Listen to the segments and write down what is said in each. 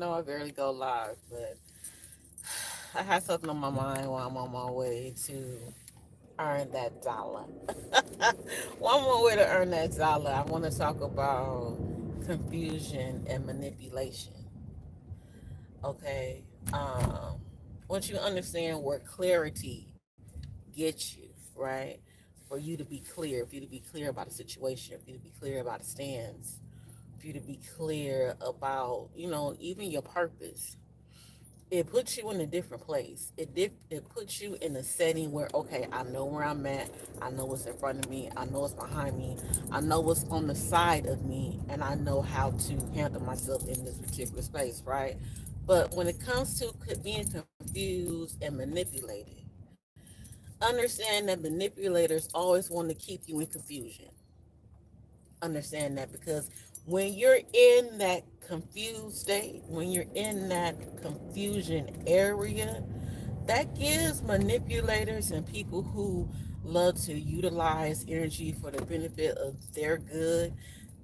know I barely go live, but I had something on my mind while I'm on my way to earn that dollar. One more way to earn that dollar, I want to talk about confusion and manipulation. Okay. Once you understand where clarity gets you, right? For you to be clear, for you to be clear about a situation, for you to be clear about a stance, for you to be clear about, even your purpose. It puts you in a different place. It puts you in a setting where, okay, I know where I'm at. I know what's in front of me. I know what's behind me. I know what's on the side of me, and I know how to handle myself in this particular space, right? But when it comes to being confused and manipulated, understand that manipulators always want to keep you in confusion. Understand that, because when you're in that confused state, when you're in that confusion area, that gives manipulators and people who love to utilize energy for the benefit of their good,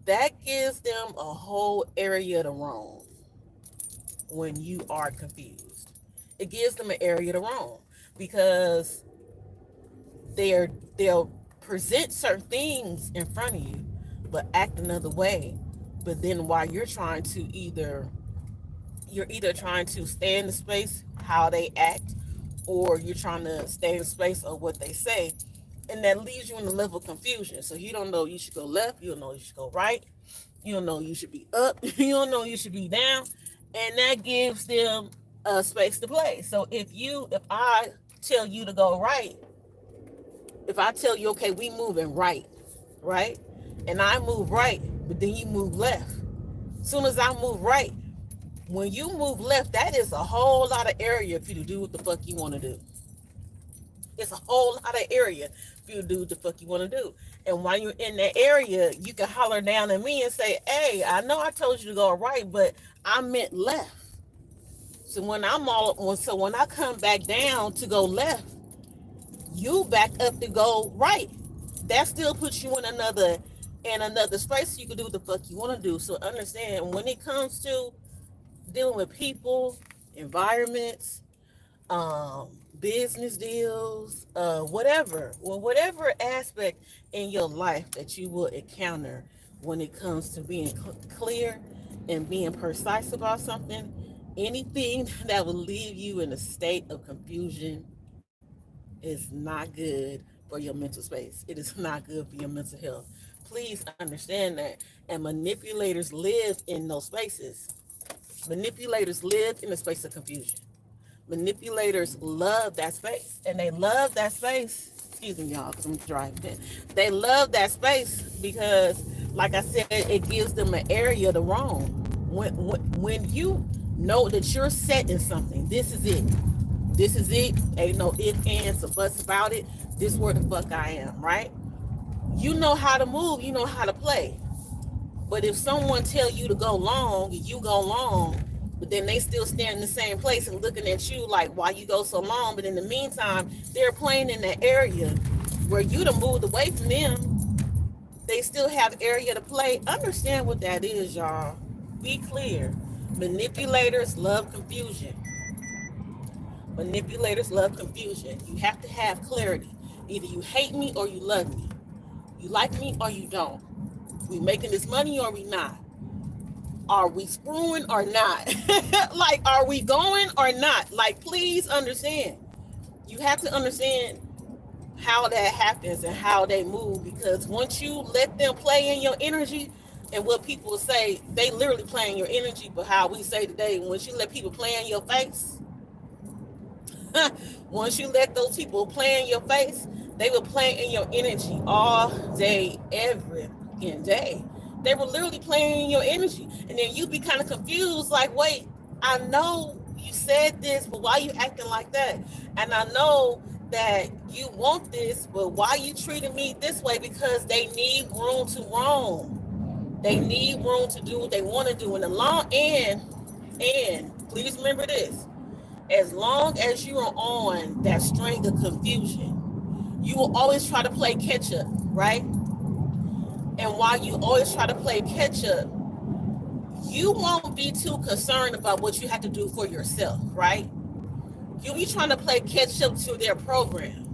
that gives them a whole area to roam when you are confused. It gives them an area to roam because they're they'll present certain things in front of you but act another way. But then while you're either trying to stay in the space how they act, or you're trying to stay in the space of what they say, and that leaves you in a level of confusion. So you don't know you should go left, you don't know you should go right, you don't know you should be up, you don't know you should be down, and that gives them a space to play. So if I tell you to go right, if I tell you, okay, we moving right, right, and I move right, but then you move left. Soon as I move right, when you move left, that is a whole lot of area for you to do what the fuck you want to do. It's a whole lot of area for you to do what the fuck you want to do. And while you're in that area, you can holler down at me and say, hey, I know I told you to go right, but I meant left. So when I come back down to go left, you back up to go right. That still puts you in another space so you can do what the fuck you want to do. So understand, when it comes to dealing with people, environments, business deals, whatever aspect in your life that you will encounter, when it comes to being clear and being precise about something, anything that will leave you in a state of confusion is not good for your mental space. It is not good for your mental health. Please understand that. And manipulators live in those spaces. Manipulators live in a space of confusion. Manipulators love that space, and they love that space. Excuse me, y'all, because I'm driving. They love that space because, like I said, it gives them an area to roam. When you know that you're set in something, this is it. This is it. Ain't no ifs, ands, or buts about it. This is where the fuck I am, right? You know how to move. You know how to play. But if someone tell you to go long, you go long, but then they still stand in the same place and looking at you like, why you go so long? But in the meantime, they're playing in that area where you done moved away from them. They still have area to play. Understand what that is, y'all. Be clear. Manipulators love confusion. Manipulators love confusion. You have to have clarity. Either you hate me or you love me. You like me or you don't. We making this money or we not? Are we screwing or not? Like, are we going or not? Like, please understand. You have to understand how that happens and how they move, because once you let them play in your energy, and what people say, they literally play in your energy, but how we say today, once you let people play in your face, once you let those people play in your face, they will play in your energy all day, every fucking day. They were literally playing in your energy. And then you be kind of confused, like, wait, I know you said this, but why you acting like that? And I know that you want this, but why you treating me this way? Because they need room to roam. They need room to do what they want to do. In the long end, and please remember this, as long as you are on that string of confusion, you will always try to play catch up, right? And while you always try to play catch up, you won't be too concerned about what you have to do for yourself, right? You'll be trying to play catch up to their program.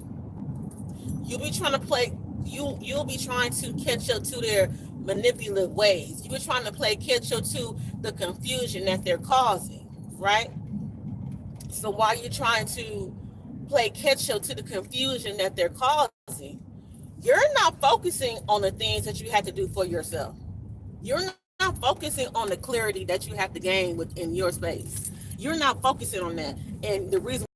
You'll be trying to play you'll be trying to catch up to their manipulative ways. You'll be trying to play catch up to the confusion that they're causing, right? So while you're trying to play catch up to the confusion that they're causing, you're not focusing on the things that you have to do for yourself. You're not focusing on the clarity that you have to gain within your space. You're not focusing on that. And the reason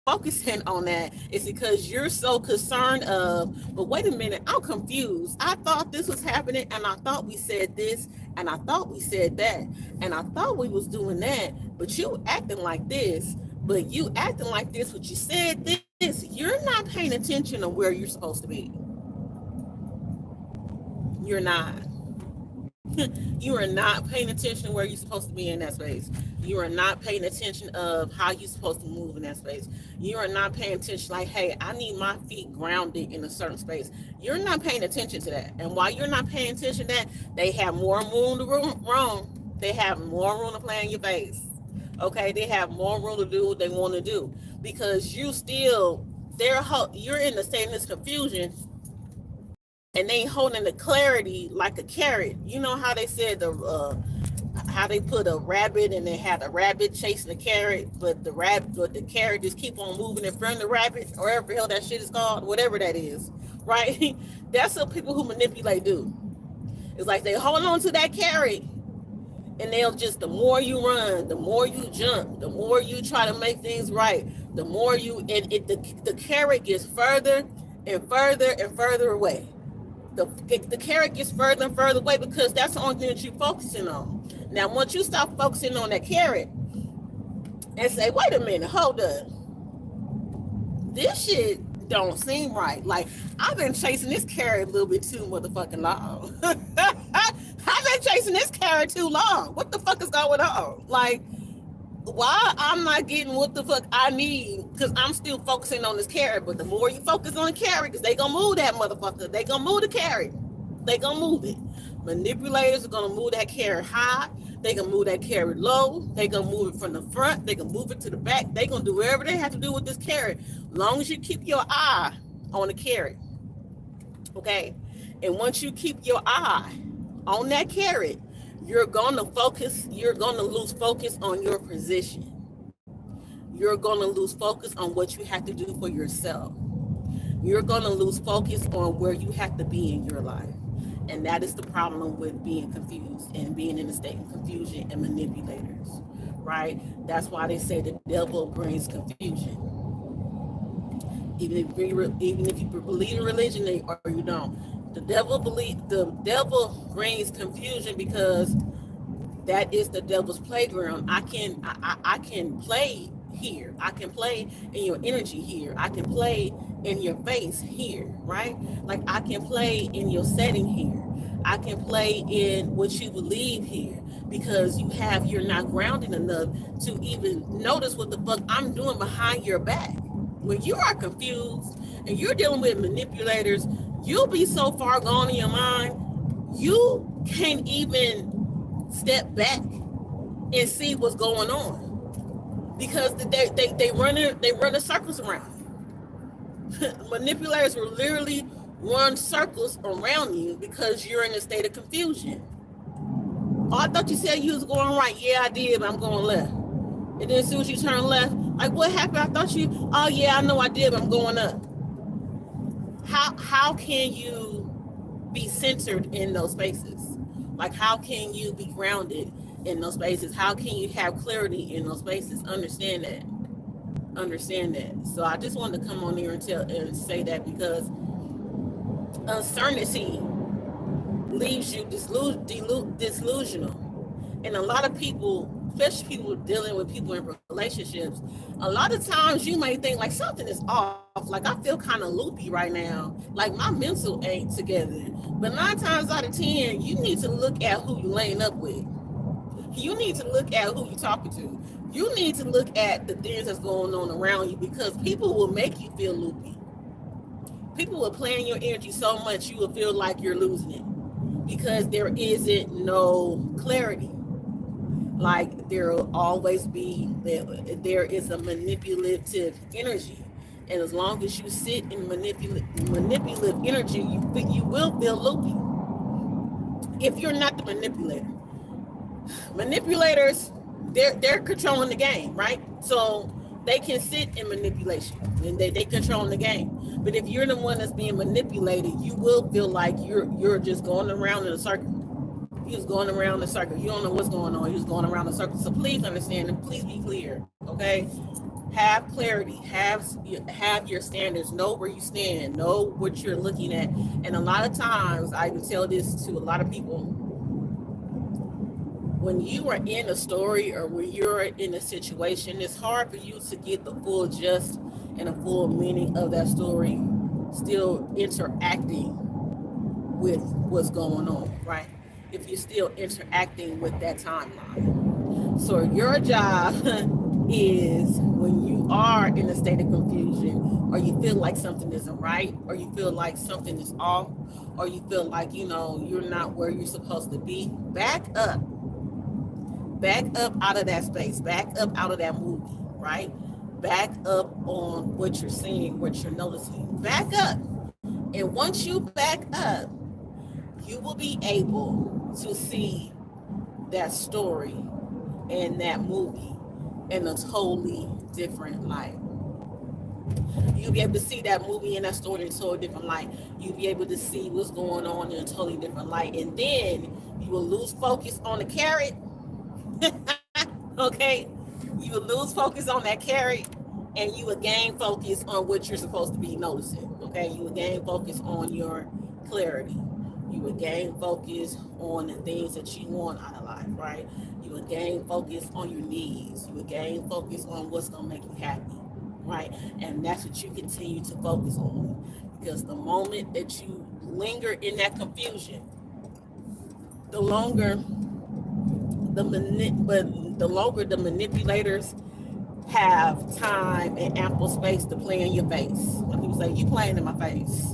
focusing on that is because you're so concerned of, but wait a minute, I'm confused. I thought this was happening, and I thought we said this, and I thought we said that, and I thought we was doing that, but you acting like this, but you acting like this, but you said this. You're not paying attention to where you're supposed to be. You're not. You are not paying attention to where you're supposed to be in that space. You are not paying attention of how you're supposed to move in that space. You are not paying attention like, hey, I need my feet grounded in a certain space. You're not paying attention to that. And while you're not paying attention to that, they have more room to roam. They have more room to play in your face. Okay, they have more room to do what they want to do because you're in the state of this confusion. And they ain't the clarity like a carrot. You know how they said how they put a rabbit and they had a rabbit chasing the carrot, but the carrot just keep on moving in front of the rabbit, or whatever the hell that shit is called, whatever that is, right? That's what people who manipulate do. It's like they hold on to that carrot, and they'll just, the more you run, the more you jump, the more you try to make things right, the more the carrot gets further and further and further away. The carrot gets further and further away because that's the only thing that you're focusing on. Now, once you stop focusing on that carrot and say, wait a minute, hold up. This shit don't seem right. Like, I've been chasing this carrot a little bit too motherfucking long. I've been chasing this carrot too long. What the fuck is going on? Like, why I'm not getting what the fuck I need, because I'm still focusing on this carrot. But the more you focus on the carrot, because they gonna move that motherfucker, they gonna move the carrot, they gonna move it. Manipulators are gonna move that carrot high, they gonna move that carrot low, they gonna move it from the front, they gonna move it to the back, they gonna do whatever they have to do with this carrot, long as you keep your eye on the carrot. Okay, and once you keep your eye on that carrot, you're going to lose focus on your position. You're going to lose focus on what you have to do for yourself. You're going to lose focus on where you have to be in your life. And that is the problem with being confused and being in a state of confusion and manipulators, right? That's why they say the devil brings confusion. Even if you believe in religion or you don't. The devil brings confusion because that is the devil's playground. I can play here. I can play in your energy here. I can play in your face here, right? Like I can play in your setting here. I can play in what you believe here because you're not grounded enough to even notice what the fuck I'm doing behind your back. When you are confused and you're dealing with manipulators, you'll be so far gone in your mind, you can't even step back and see what's going on because they run the circles around. Manipulators will literally run circles around you because you're in a state of confusion. Oh, I thought you said you was going right. Yeah, I did, but I'm going left. And then as soon as you turn left, like what happened? I thought oh yeah, I know I did, but I'm going up. How can you be centered in those spaces? Like how can you be grounded in those spaces? How can you have clarity in those spaces? Understand that. So I just wanted to come on here and say that because uncertainty leaves you disillusional. And a lot of people, especially people dealing with people in relationships, a lot of times you may think like something is off. Like I feel kind of loopy right now. Like my mental ain't together. But 9 times out of 10, you need to look at who you're laying up with. You need to look at who you're talking to. You need to look at the things that's going on around you because people will make you feel loopy. People will play in your energy so much you will feel like you're losing it because there isn't no clarity. Like there will always be there is a manipulative energy, and as long as you sit in manipulative energy, you will feel loopy if you're not the manipulator. Manipulators, they're controlling the game, right? So they can sit in manipulation and they control the game. But if you're the one that's being manipulated, you will feel like you're just going around in a circle. You're just going around in a circle. You don't know what's going on. You're just going around in a circle. So please understand and please be clear, okay? Have clarity. Have your standards. Know where you stand. Know what you're looking at. And a lot of times, I would tell this to a lot of people, when you are in a story or when you're in a situation, it's hard for you to get the full gist and a full meaning of that story, still interacting with what's going on, right? If you're still interacting with that timeline. So your job is, when you are in a state of confusion, or you feel like something isn't right, or you feel like something is off, or you feel like, you're not where you're supposed to be, back up out of that space, back up out of that movie, right? Back up on what you're seeing, what you're noticing. Back up. And once you back up, you will be able to see that story and that movie in a totally different light. You'll be able to see that movie and that story in a totally different light. You'll be able to see what's going on in a totally different light. And then you will lose focus on the carrot. Okay, you will lose focus on that carrot, and you will gain focus on what you're supposed to be noticing. Okay, you will gain focus on your clarity. You will gain focus on the things that you want out of life, right? You will gain focus on your needs. You will gain focus on what's going to make you happy, right? And that's what you continue to focus on, because the moment that you linger in that confusion, the longer the manipulators have time and ample space to play in your face. When people say, you playing in my face,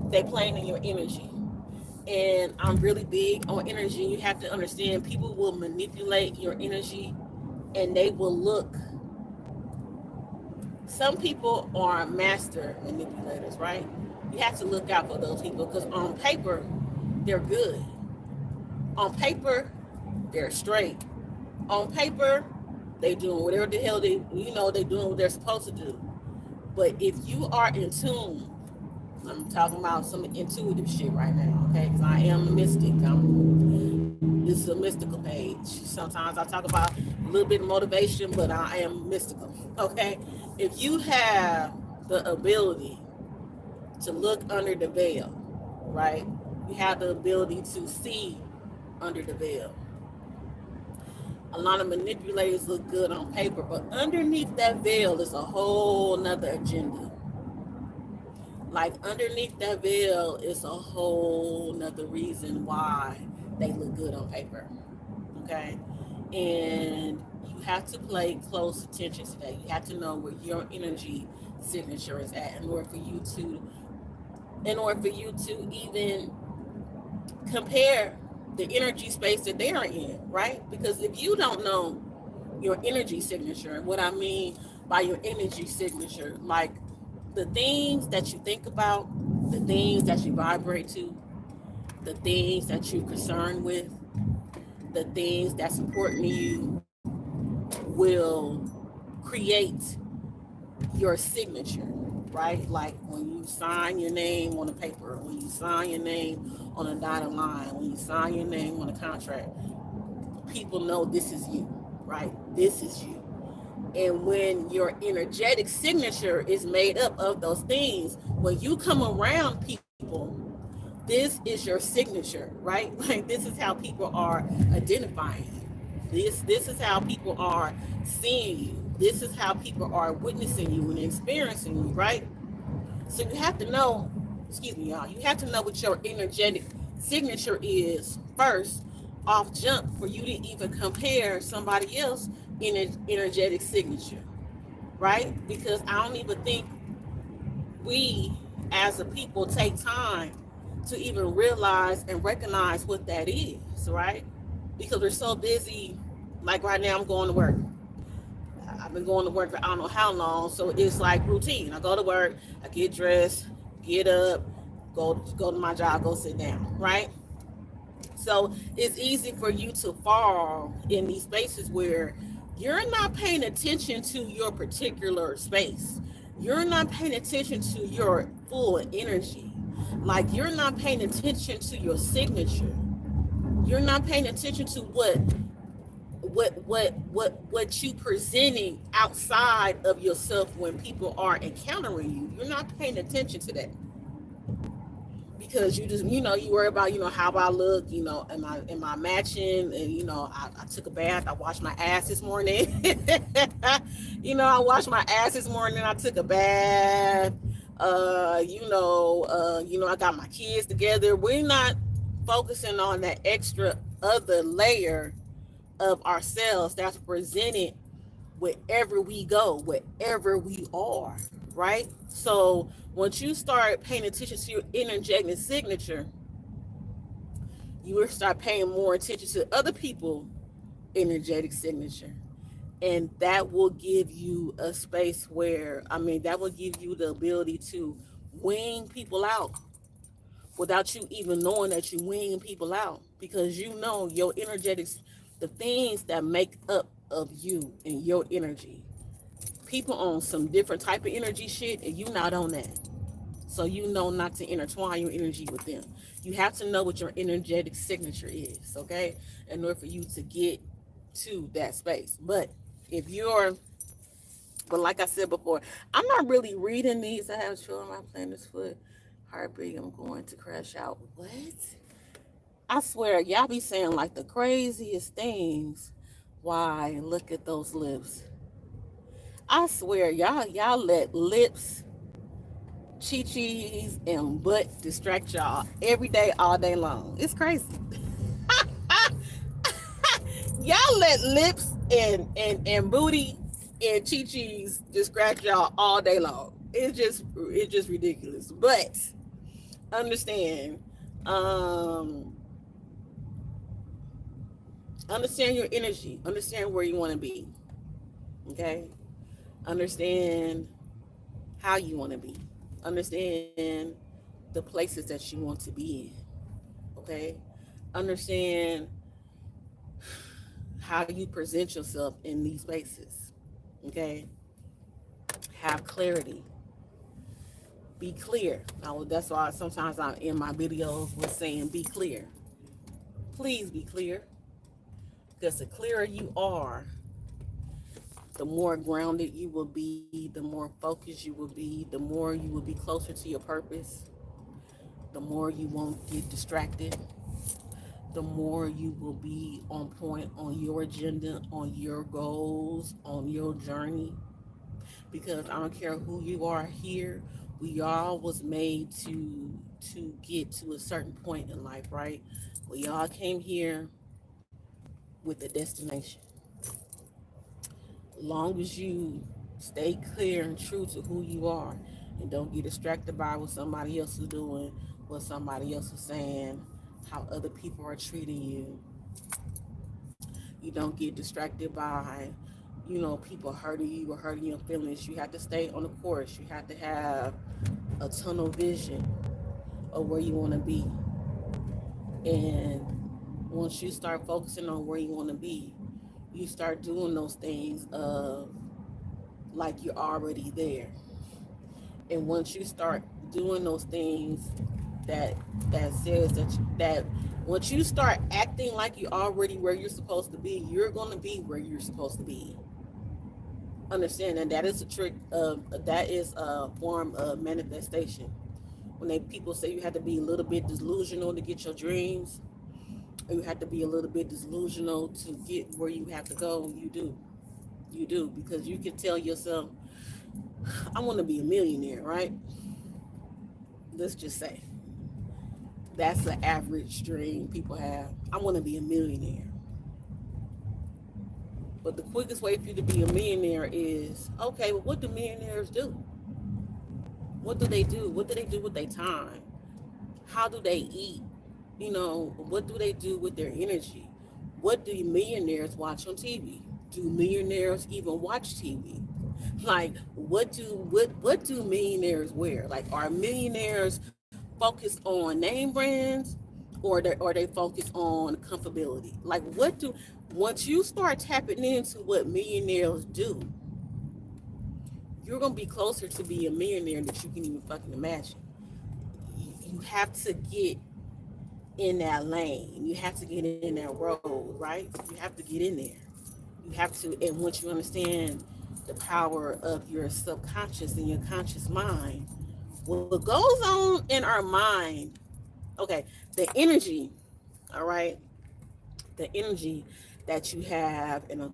they playing in your energy. And I'm really big on energy. You have to understand, people will manipulate your energy, and they will look. Some people are master manipulators, right? You have to look out for those people, because on paper, they're good. On paper, they're straight. On paper, they doing whatever the hell they doing what they're supposed to do. But if you are in tune, I'm talking about some intuitive shit right now, okay? Because I am a mystic. This is a mystical page. Sometimes I talk about a little bit of motivation, but I am mystical, okay? If you have the ability to look under the veil, right? You have the ability to see under the veil. A lot of manipulators look good on paper, but underneath that veil is a whole nother agenda. Like, underneath that veil is a whole nother reason why they look good on paper. Okay? And you have to pay close attention to that. You have to know where your energy signature is at in order for you to even compare the energy space that they are in, right? Because if you don't know your energy signature, what I mean by your energy signature, like the things that you think about, the things that you vibrate to, the things that you're concerned with, the things that's important to you will create your signature, right? Like when you sign your name on a paper, when you sign your name on a dotted line, when you sign your name on a contract, people know this is you, right? This is you. And when your energetic signature is made up of those things, when you come around people, this is your signature, right? Like, this is how people are identifying you. This is how people are seeing you. This is how people are witnessing you and experiencing you, right? So you have to know, excuse me, y'all, you have to know what your energetic signature is first off jump for you to even compare somebody else in an energetic signature, right? Because I don't even think we as a people take time to even realize and recognize what that is, right? Because we're so busy Like right now, I'm going to work. I've been going to work for I don't know how long, so it's like routine. I go to work, I get dressed, get up, go to my job, go sit down, right? So it's easy for you to fall in these spaces where you're not paying attention to your particular space. You're not paying attention to your full energy. Like you're not paying attention to your signature. You're not paying attention to what you presenting outside of yourself when people are encountering you. You're not paying attention to that because you just you worry about how I look, am I matching, and I took a bath, I washed my ass this morning. I washed my ass this morning, I took a bath, I got my kids together. We're not focusing on that extra other layer of ourselves that's presented wherever we go, wherever we are, right? So once you start paying attention to your energetic signature, you will start paying more attention to other people's energetic signature. And that will give you a space where, that will give you the ability to wing people out without you even knowing that you're winging people out, because your energetics, the things that make up of you and your energy. People on some different type of energy shit, and you not on that. So you know not to intertwine your energy with them. You have to know what your energetic signature is, okay? In order for you to get to that space. If you're but like I said before, I'm not really reading these. I have children on my planet's foot. Heartbeat, I'm going to crash out. What? I swear, y'all be saying like the craziest things. Why? Look at those lips. I swear, y'all let lips, chi-chis, and butt distract y'all every day, all day long. It's crazy. Y'all let lips and booty and chi-chis distract y'all all day long. It's just ridiculous. But understand, understand your energy. Understand where you want to be. Okay? Understand how you want to be. Understand the places that you want to be in. Okay? Understand how you present yourself in these spaces. Okay? Have clarity. Be clear. Now, that's why sometimes I'm in my videos with saying be clear. Please be clear. Because the clearer you are, the more grounded you will be, the more focused you will be, the more you will be closer to your purpose, the more you won't get distracted, the more you will be on point on your agenda, on your goals, on your journey. Because I don't care who you are here, we all was made to get to a certain point in life, right? We all came here with a destination. Long as you stay clear and true to who you are and don't get distracted by what somebody else is doing, what somebody else is saying, how other people are treating you. You don't get distracted by, people hurting you or hurting your feelings. You have to stay on the course. You have to have a tunnel vision of where you want to be. And once you start focusing on where you want to be, you start doing those things like you're already there. And once you start doing those things that says that once you start acting like you're already where you're supposed to be, you're going to be where you're supposed to be. Understand that is a trick of that is a form of manifestation. When people say you have to be a little bit delusional to get your dreams, or you have to be a little bit delusional to get where you have to go, you do, because you can tell yourself, I want to be a millionaire, right? Let's just say that's the average dream people have. I want to be a millionaire. But the quickest way for you to be a millionaire is, okay, well, what do millionaires do? What do they do? What do they do with their time? How do they eat? What do they do with their energy? What do millionaires watch on TV? Do millionaires even watch TV? Like, what do millionaires wear? Like, are millionaires focused on name brands, or they focus on comfortability? Like, what do once you start tapping into what millionaires do, you're gonna be closer to being a millionaire than you can even fucking imagine. You have to get in that lane. You have to get in that road, right? You have to get in there. You have to, and once you understand the power of your subconscious and your conscious mind, what goes on in our mind, okay, the energy, all right, the energy that you have and the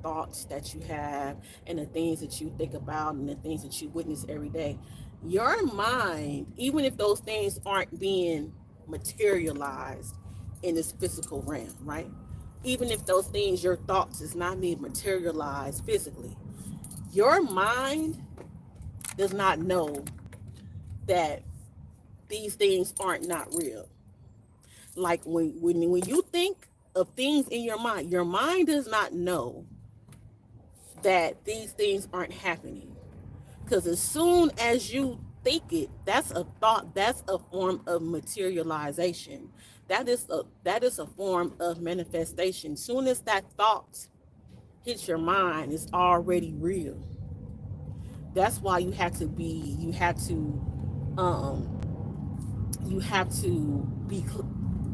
thoughts that you have and the things that you think about and the things that you witness every day, your mind, even if those things aren't being materialized in this physical realm, right? Even if those things, your thoughts, is not being materialized physically, your mind does not know that these things aren't not real. Like when you think of things in your mind does not know that these things aren't happening. Because as soon as you think it, that's a thought, that's a form of materialization. That is a form of manifestation. Soon as that thought hits your mind, it's already real. That's why um you have to be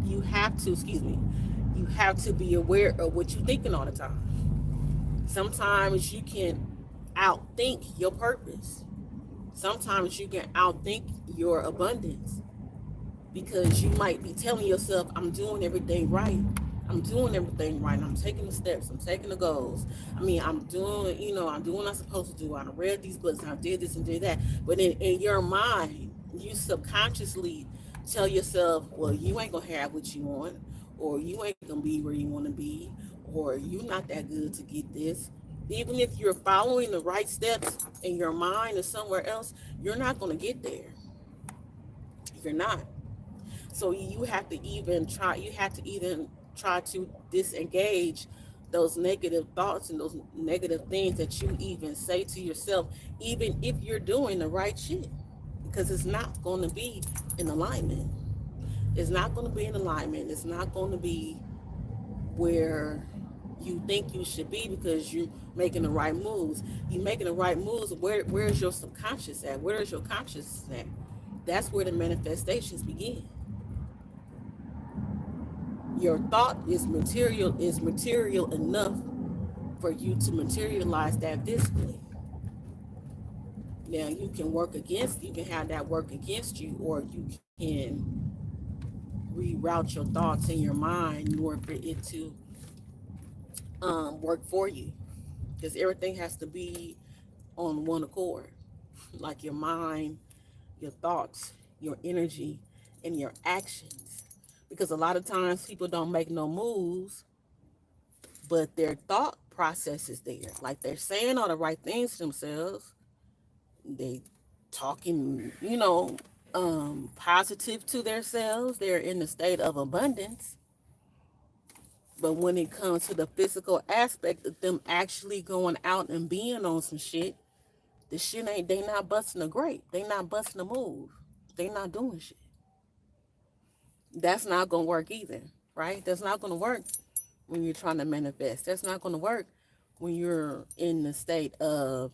you have to excuse me you have to be aware of what you're thinking all the time. Sometimes you can outthink your purpose. Sometimes you can outthink your abundance, because you might be telling yourself, I'm doing everything right. I'm doing everything right. I'm taking the steps. I'm taking the goals. I mean, I'm doing what I'm supposed to do. I read these books. I did this and did that. But in your mind, you subconsciously tell yourself, well, you ain't going to have what you want, or you ain't going to be where you want to be, or you're not that good to get this. Even if you're following the right steps and your mind is somewhere else, you're not going to get there. You're not. So you have to even try to disengage those negative thoughts and those negative things that you even say to yourself, even if you're doing the right shit, because it's not going to be in alignment. It's not going to be in alignment. It's not going to be where you think you should be, because you're making the right moves. You're making the right moves. Where's your subconscious at? Where is your consciousness at? That's where the manifestations begin. Your thought is material enough for you to materialize that physically. Now you can have that work against you, or you can reroute your thoughts in your mind in order for it to work for you. Because everything has to be on one accord, like your mind, your thoughts, your energy, and your actions. Because a lot of times people don't make no moves, but their thought process is there. Like, they're saying all the right things to themselves. They talking, positive to themselves. They're in the state of abundance. But when it comes to the physical aspect of them actually going out and being on some shit, the shit ain't, they not busting a grape. They not busting a move. They not doing shit. That's not gonna work either, right? That's not gonna work when you're trying to manifest. That's not gonna work when you're in the state of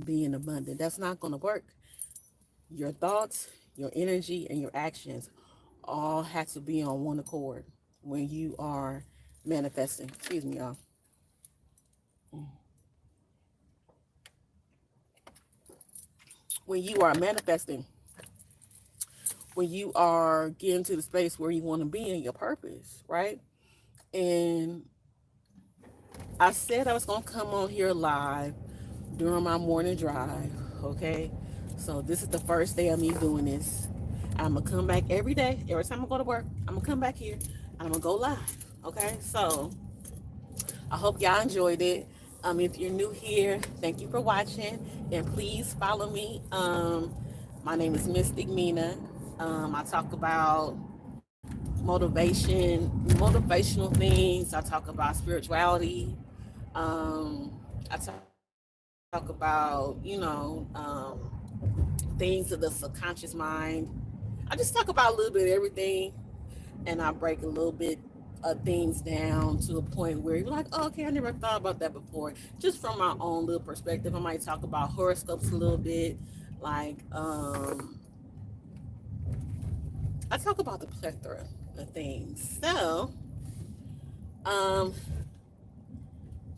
being abundant. That's not gonna work. Your thoughts, your energy, and your actions all have to be on one accord when you are manifesting. Excuse me, y'all. When you are manifesting, when you are getting to the space where you want to be in your purpose, right? And I said I was going to come on here live during my morning drive, okay? So this is the first day of me doing this. I'm going to come back every day. Every time I go to work, I'm going to come back here and I'm going to go live, okay? So I hope y'all enjoyed it. If you're new here, thank you for watching, and please follow me. My name is Mystic Mina. I talk about motivational things. I talk about spirituality. I talk about, things of the subconscious mind. I just talk about a little bit of everything, and I break a little bit of things down to a point where you're like, oh, okay, I never thought about that before. Just from my own little perspective, I might talk about horoscopes a little bit. Like, I talk about the plethora of things. So, um,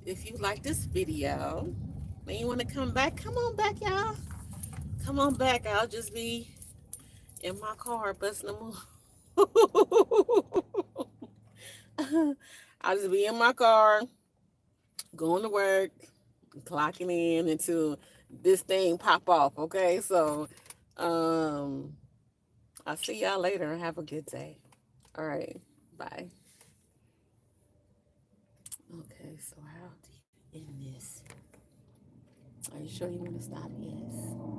if you like this video and you want to come back, come on back, y'all. Come on back. I'll just be in my car busting them. I'll just be in my car, going to work, clocking in until this thing pop off. Okay, so um, I'll see y'all later. Have a good day. All right, bye. Okay, so how do you end this? Are you sure you want to stop? Yes.